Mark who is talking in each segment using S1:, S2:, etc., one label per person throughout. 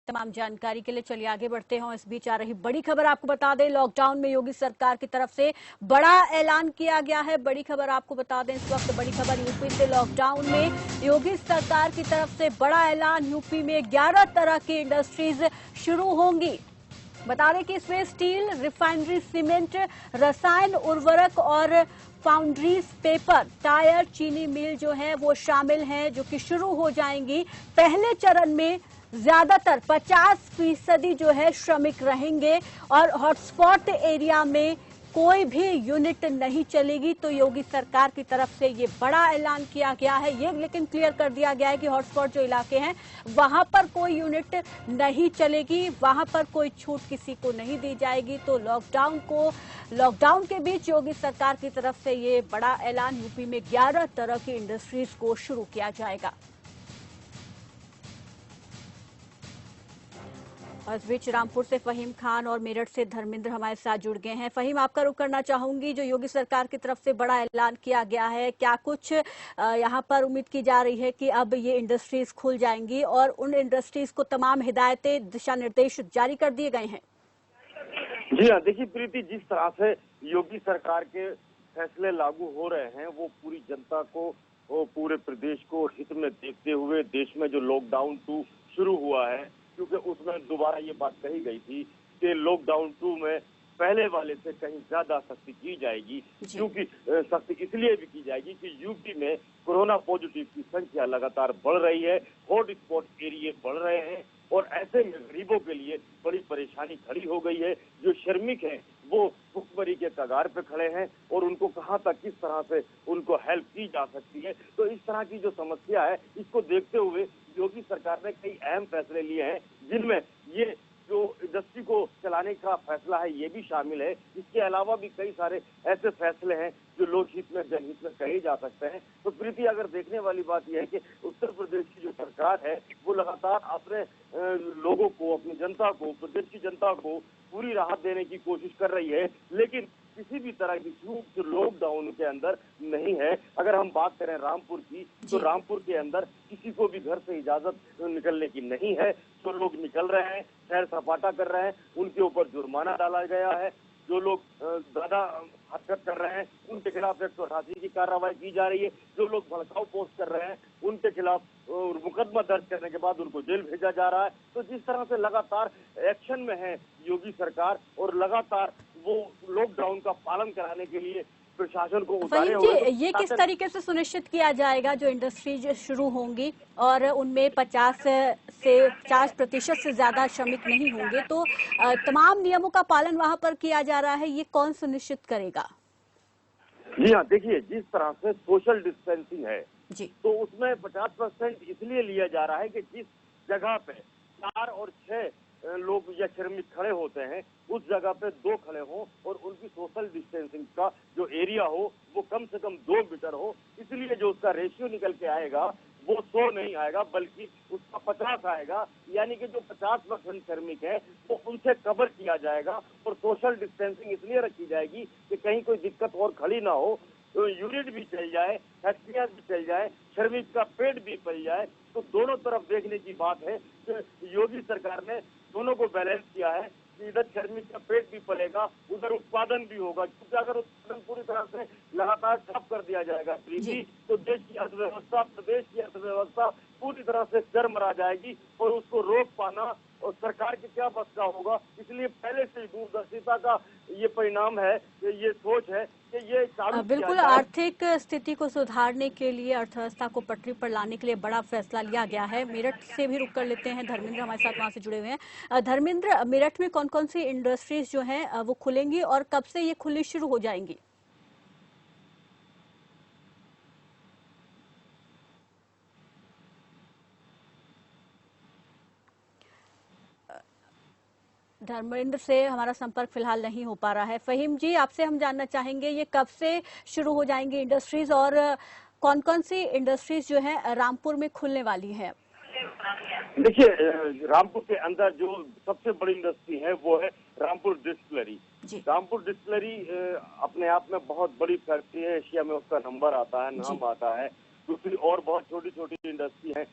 S1: तमाम जानकारी के लिए चलिए आगे बढ़ते हैं। इस बीच आ रही बड़ी खबर आपको बता दें, लॉकडाउन में योगी सरकार की तरफ से बड़ा ऐलान किया गया है। बड़ी खबर आपको बता दें, इस वक्त बड़ी खबर यूपी से, लॉकडाउन में योगी सरकार की तरफ से बड़ा ऐलान। यूपी में 11 तरह की इंडस्ट्रीज शुरू होंगी। बता दें कि इसमें स्टील, रिफाइनरी, सीमेंट, रसायन, उर्वरक और फाउंड्रीज, पेपर, टायर, चीनी मिल जो है वो शामिल हैं, जो कि शुरू हो जाएंगी। पहले चरण में ज्यादातर 50% जो है श्रमिक रहेंगे और हॉटस्पॉट एरिया में कोई भी यूनिट नहीं चलेगी। तो योगी सरकार की तरफ से ये बड़ा ऐलान किया गया है। ये लेकिन क्लियर कर दिया गया है कि हॉटस्पॉट जो इलाके हैं वहां पर कोई यूनिट नहीं चलेगी, वहां पर कोई छूट किसी को नहीं दी जाएगी। तो लॉकडाउन के बीच योगी सरकार की तरफ से ये बड़ा ऐलान, यूपी में 11 तरह की इंडस्ट्रीज को शुरू किया जाएगा। और इस बीच रामपुर से फहीम खान और मेरठ से धर्मेंद्र हमारे साथ जुड़ गए हैं। फहीम, आपका रुख करना चाहूंगी, जो योगी सरकार की तरफ से बड़ा ऐलान किया गया है, क्या कुछ यहाँ पर उम्मीद की जा रही है कि अब ये इंडस्ट्रीज खुल जाएंगी और उन इंडस्ट्रीज को तमाम हिदायतें, दिशा निर्देश जारी कर दिए गए हैं?
S2: जी हाँ, देखिए प्रीति, जिस तरह से योगी सरकार के फैसले लागू हो रहे हैं वो पूरी जनता को, वो पूरे प्रदेश को हित में देखते हुए देश में जो लॉकडाउन 2 शुरू हुआ है, क्योंकि उसमें दोबारा ये बात कही गई थी कि लॉकडाउन 2 में पहले वाले से कहीं ज्यादा सख्ती की जाएगी, क्योंकि सख्ती इसलिए भी की जाएगी कि यूपी में कोरोना पॉजिटिव की संख्या लगातार बढ़ रही है, हॉट स्पॉट एरिया बढ़ रहे हैं और ऐसे में गरीबों के लिए बड़ी परेशानी खड़ी हो गई है। जो श्रमिक हैं वो भुखमरी के कगार पे खड़े हैं और उनको कहां तक किस तरह से उनको हेल्प की जा सकती है। तो इस तरह की जो समस्या है, इसको देखते हुए योगी सरकार ने कई अहम फैसले लिए हैं, जिनमें ये जो इंडस्ट्री को चलाने का फैसला है ये भी शामिल है। इसके अलावा भी कई सारे ऐसे फैसले हैं जो लोकहित में, जनहित में कहे जा सकते हैं। तो प्रीति, अगर देखने वाली बात यह है कि उत्तर प्रदेश की जो सरकार है वो लगातार अपने लोगों को, अपनी जनता को, प्रदेश की जनता को पूरी राहत देने की कोशिश कर रही है, लेकिन किसी भी तरह की छूट लॉकडाउन के अंदर नहीं है। अगर हम बात करें रामपुर की, तो रामपुर के अंदर किसी को भी घर से इजाजत निकलने की नहीं है। जो लोग निकल रहे हैं, सैर सपाटा कर रहे हैं, उनके ऊपर जुर्माना डाला गया है। जो लोग ज्यादा हरकत कर रहे हैं उनके खिलाफ 188 की कार्रवाई की जा रही है। जो लोग भड़काऊ पोस्ट कर रहे हैं उनके खिलाफ मुकदमा दर्ज करने के बाद उनको जेल भेजा जा रहा है। तो जिस तरह से लगातार एक्शन में है योगी सरकार और लगातार वो लॉकडाउन का पालन कराने के लिए प्रशासन को उतारे हुए।
S1: ये किस तरीके से सुनिश्चित किया जाएगा जो इंडस्ट्रीज शुरू होंगी और उनमें 50% से ज्यादा श्रमिक नहीं होंगे, तो तमाम नियमों का पालन वहां पर किया जा रहा है, ये कौन सुनिश्चित करेगा?
S2: जी हाँ, देखिए, जिस तरह से सोशल डिस्टेंसिंग है
S1: जी,
S2: तो उसमें 50% इसलिए लिया जा रहा है कि जिस जगह पे 4 और 6 लोग या श्रमिक खड़े होते हैं उस जगह पे 2 खड़े हों और उनकी सोशल डिस्टेंसिंग का जो एरिया हो वो कम से कम 2 मीटर हो। इसलिए जो उसका रेशियो निकल के आएगा वो 100 नहीं आएगा बल्कि उसका 50 आएगा, यानी कि जो 50% श्रमिक है वो उनसे कवर किया जाएगा। और सोशल डिस्टेंसिंग इसलिए रखी जाएगी कि कहीं कोई दिक्कत और खड़ी ना हो, तो यूनिट भी चल जाए, फैक्ट्रियां भी चल जाए, श्रमिक का पेट भी पल जाए। तो दोनों तरफ देखने की बात है कि योगी सरकार ने दोनों को बैलेंस किया है कि इधर श्रमिक का पेट भी पलेगा, उधर उत्पादन भी होगा। क्योंकि अगर उत्पादन पूरी तरह से लगातार ठप कर दिया जाएगा तो देश की अर्थव्यवस्था, प्रदेश की अर्थव्यवस्था पूरी तरह से चरमरा जाएगी और उसको रोक पाना और सरकार के क्या बस का होगा। इसलिए पहले से दूरदर्शिता का ये परिणाम है, ये सोच है कि ये
S1: बिल्कुल आर्थिक स्थिति को सुधारने के लिए, अर्थव्यवस्था को पटरी पर लाने के लिए बड़ा फैसला लिया गया है। मेरठ से भी रुक कर लेते हैं, धर्मेंद्र हमारे साथ वहां से जुड़े हुए हैं। धर्मेंद्र, मेरठ में कौन कौन सी इंडस्ट्रीज जो हैं वो खुलेंगी और कब से ये खुलनी शुरू हो जाएंगी? धर्मेंद्र से हमारा संपर्क फिलहाल नहीं हो पा रहा है। फहीम जी, आपसे हम जानना चाहेंगे ये कब से शुरू हो जाएंगी इंडस्ट्रीज और कौन कौन सी इंडस्ट्रीज जो है रामपुर में खुलने वाली है?
S2: देखिए, रामपुर के अंदर जो सबसे बड़ी इंडस्ट्री है वो है रामपुर डिस्टिलरी। रामपुर डिस्टिलरी अपने आप में बहुत बड़ी फैक्ट्री है, एशिया में उसका नंबर आता है, नाम आता है। दूसरी और बहुत छोटी छोटी इंडस्ट्री है,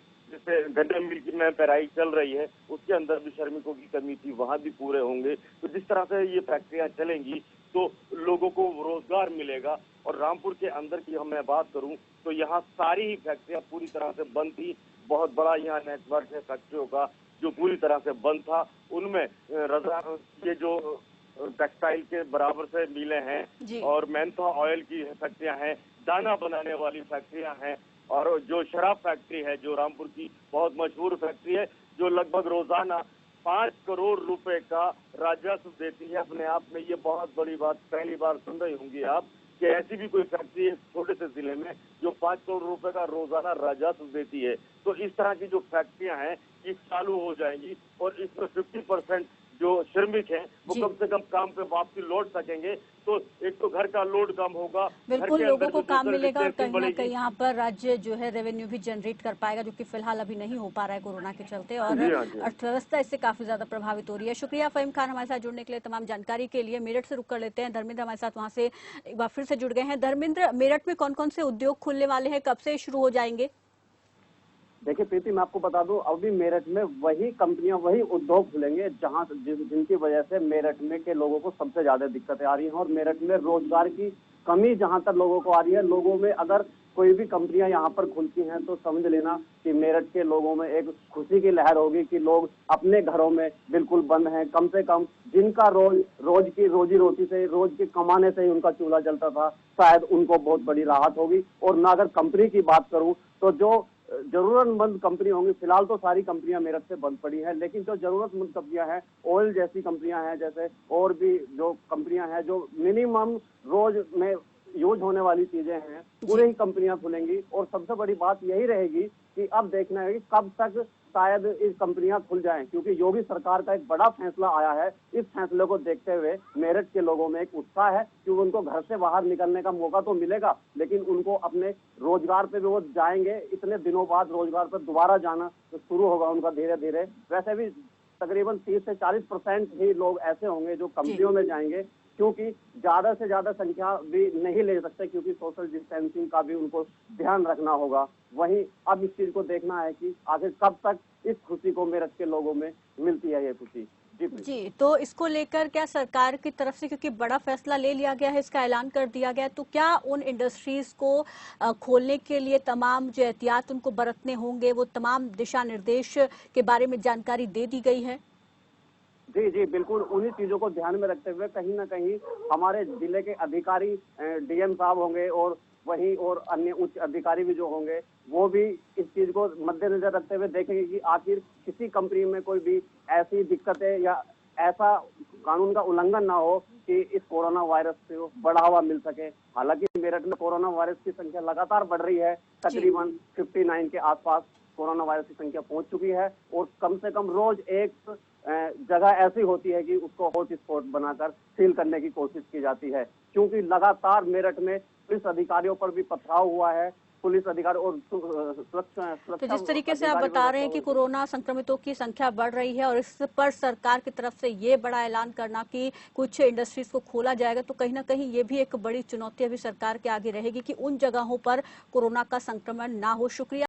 S2: गन्ना मिल में पेराई चल रही है, उसके अंदर भी श्रमिकों की कमी थी, वहां भी पूरे होंगे। तो जिस तरह से ये फैक्ट्रियां चलेंगी तो लोगों को रोजगार मिलेगा। और रामपुर के अंदर की मैं बात करूं तो यहाँ सारी ही फैक्ट्रियां पूरी तरह से बंद थी। बहुत बड़ा यहाँ नेटवर्क है फैक्ट्रियों का जो पूरी तरह से बंद था। उनमें ये जो टेक्सटाइल के बराबर से मिलें हैं और मेंथा ऑयल की फैक्ट्रियां हैं, दाना बनाने वाली फैक्ट्रियां हैं, और जो शराब फैक्ट्री है जो रामपुर की बहुत मशहूर फैक्ट्री है जो लगभग रोजाना 5 करोड़ रुपए का राजस्व देती है। अपने आप में ये बहुत बड़ी बात, पहली बार सुन रही होंगी आप कि ऐसी भी कोई फैक्ट्री है छोटे से जिले में जो 5 करोड़ रुपए का रोजाना राजस्व देती है। तो इस तरह की जो फैक्ट्रियां हैं ये चालू हो जाएंगी और इसमें 50% जो श्रमिक हैं वो कम से कम काम पे वापसी लौट सकेंगे। तो एक तो घर का लोड कम होगा,
S1: बिल्कुल लोगों को काम मिलेगा और कहीं ना कहीं यहाँ पर राज्य जो है रेवेन्यू भी जनरेट कर पाएगा, जो कि फिलहाल अभी नहीं हो पा रहा है कोरोना के चलते, और अर्थव्यवस्था इससे काफी ज्यादा प्रभावित हो रही है। शुक्रिया फहीम खान हमारे साथ जुड़ने के लिए, तमाम जानकारी के लिए। मेरठ से रुक कर लेते हैं, धर्मेंद्र हमारे साथ वहाँ से एक बार फिर से जुड़ गए हैं। धर्मेंद्र, मेरठ में कौन कौन से उद्योग खुलने वाले हैं, कब से शुरू हो जाएंगे?
S3: देखिए प्रीति, मैं आपको बता दूं, अभी मेरठ में वही कंपनियां, वही उद्योग खुलेंगे जहां जिनकी वजह से मेरठ में के लोगों को सबसे ज्यादा दिक्कतें आ रही हैं। और मेरठ में रोजगार की कमी जहां तक लोगों को आ रही है, लोगों में अगर कोई भी कंपनियां यहाँ पर खुलती हैं तो समझ लेना कि मेरठ के लोगों में एक खुशी की लहर होगी कि लोग अपने घरों में बिल्कुल बंद हैं। कम से कम जिनका रोज की रोजी रोटी से, रोज के कमाने से ही उनका चूल्हा जलता था, शायद उनको बहुत बड़ी राहत होगी। और ना अगर कंपनी की बात करूं तो जो जरूरतमंद कंपनी होंगी, फिलहाल तो सारी कंपनियां मेरठ से बंद पड़ी हैं, लेकिन जो जरूरतमंद कंपनियां हैं, ऑयल जैसी कंपनियां हैं, जैसे और भी जो कंपनियां हैं जो मिनिमम रोज में यूज होने वाली चीजें हैं, पूरी ही कंपनियां खुलेंगी। और सबसे बड़ी बात यही रहेगी कि अब देखना है कि कब तक शायद इस कंपनियां खुल जाएं, क्योंकि योगी सरकार का एक बड़ा फैसला आया है। इस फैसले को देखते हुए मेरठ के लोगों में एक उत्साह है कि उनको घर से बाहर निकलने का मौका तो मिलेगा, लेकिन उनको अपने रोजगार पे भी वो जाएंगे। इतने दिनों बाद रोजगार पर दोबारा जाना तो शुरू होगा उनका धीरे धीरे। वैसे भी तकरीबन 30 से 40% ही लोग ऐसे होंगे जो कंपनियों में जाएंगे, क्योंकि ज्यादा से ज्यादा संख्या भी नहीं ले सकते, क्योंकि सोशल डिस्टेंसिंग का भी उनको ध्यान रखना होगा। वहीं अब इस चीज को देखना है कि आखिर कब तक इस खुशी को मेरठ के लोगों में मिलती है ये खुशी।
S1: जी, तो इसको लेकर क्या सरकार की तरफ से, क्योंकि बड़ा फैसला ले लिया गया है, इसका ऐलान कर दिया गया है, तो क्या उन इंडस्ट्रीज को खोलने के लिए तमाम जो एहतियात उनको बरतने होंगे, वो तमाम दिशा निर्देश के बारे में जानकारी दे दी गई है?
S3: जी जी बिल्कुल, उन्हीं चीजों को ध्यान में रखते हुए कहीं ना कहीं हमारे जिले के अधिकारी, डीएम साहब होंगे और वहीं और अन्य उच्च अधिकारी भी जो होंगे, वो भी इस चीज को मद्देनजर रखते हुए देखेंगे कि आखिर किसी कंपनी में कोई भी ऐसी दिक्कतें या ऐसा कानून का उल्लंघन ना हो कि इस कोरोना वायरस से बढ़ावा मिल सके। हालांकि मेरठ में कोरोना वायरस की संख्या लगातार बढ़ रही है, तकरीबन 59 के आसपास कोरोना वायरस की संख्या पहुंच चुकी है। और कम से कम रोज एक जगह ऐसी होती है कि उसको हॉट स्पॉट बनाकर सील करने की कोशिश की जाती है, क्योंकि लगातार मेरठ में पुलिस अधिकारियों पर भी पथराव हुआ है। पुलिस अधिकारी और सुरक्षा,
S1: तो जिस तरीके से आप बता रहे हैं कि कोरोना संक्रमितों की संख्या बढ़ रही है और इस पर सरकार की तरफ से ये बड़ा ऐलान करना कि कुछ इंडस्ट्रीज को खोला जाएगा, तो कहीं ना कहीं ये भी एक बड़ी चुनौती अभी सरकार के आगे रहेगी कि उन जगहों पर कोरोना का संक्रमण ना हो। शुक्रिया।